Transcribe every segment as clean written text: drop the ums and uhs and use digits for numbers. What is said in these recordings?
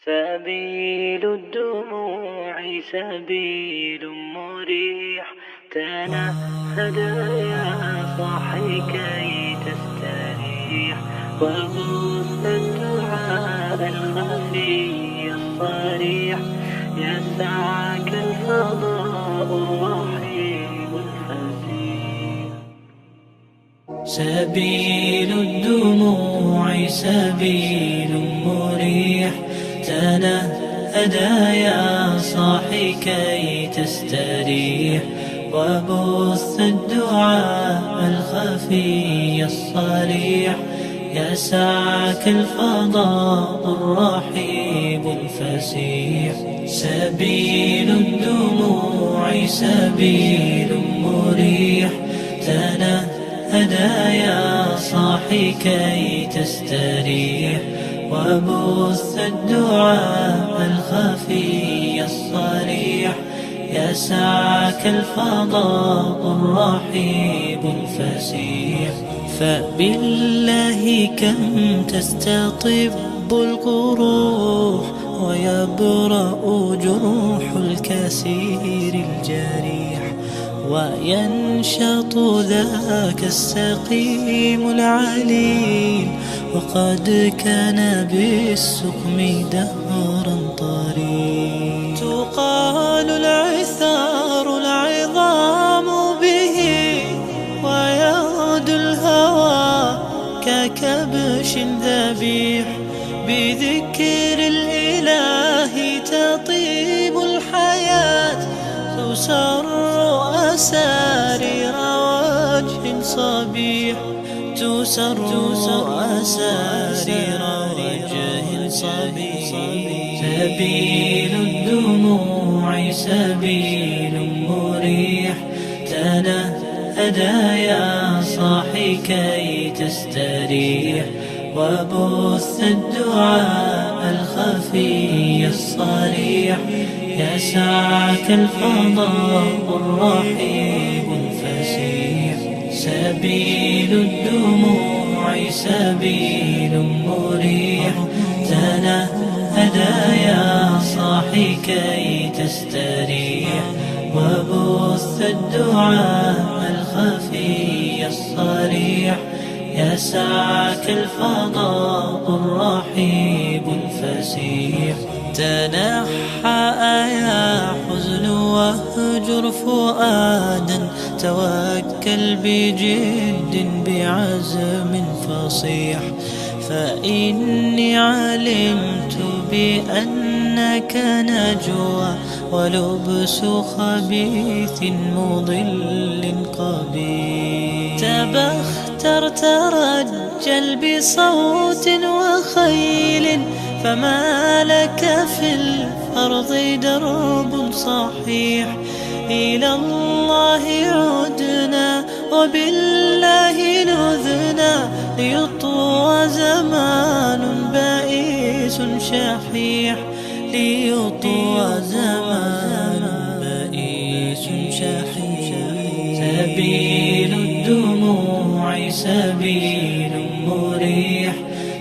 سبيل الدموع سبيل مريح، تنهد يا صاحي كي تستريح، وبث الدعاء الخفي الصريح، يسعك الفضاء الرحيم الفسيح. سبيل الدموع سبيل مريح، تنهد يا صاحي كي تستريح، وبث الدعاء الخفي الصريح، يسعك الفضاء الرحيب الفسيح. سبيل الدموع سبيل مريح، تنهد يا صاحي كي تستريح، وبث الدعاء الخفي الصريح، يسعك الفضاء الرحيب الفسيح. فبالله كم تستطب القروح، ويبرأ جروح الكسير الجريح، وينشط ذاك السقيم العليل، وقد كان بالسقم دهرا طريق. تقال العثار العظام به، ويغدو الهوى ككبش ذبيح، بذكر الإله تطيب الحياة، تسر أسارير وجه صبيح، تسر أسارير وجه صبيح. سبيل الدموع سبيل مريح، تنهد يا صاحي كي تستريح، وبث الدعاء الخفي الصريح، يسعك الفضاء الرحيب الفسيح. سبيل الدموع سبيل مريح، تنهد يا صاحي كي تستريح، وبث الدعاء الخفي الصريح، يسعك الفضاء الرحيب الفسيح. تنحى يا حزن واهجر فؤادا، توكل بجد بعزم فصيح، فإني علمت بأنك نجوى، ولبس خبيث مضل قبيح. تبختر ترجل بصوت وخيل، فما لك في الأرض درب صحيح. إلى الله عدنا وبالله نذنا، ليطوى زمان بائس شحيح، ليطوى زمان بائس شحيح. سبيل الدموع سبيل مريح،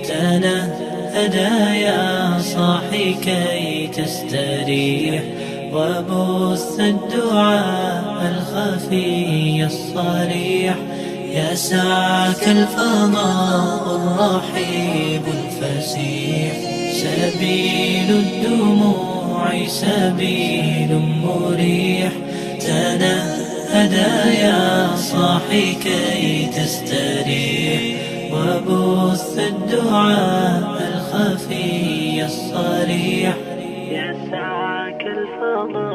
تنهد يا صاحي كي تستريح، وبث الدعاء الخفي الصريح، يسعك الفضاء الرحيب الفسيح. سبيل الدموع سبيل مريح، تنهد يا صاحي كي تستريح، وبث الدعاء الخفي الصريح، يسعك الفضاء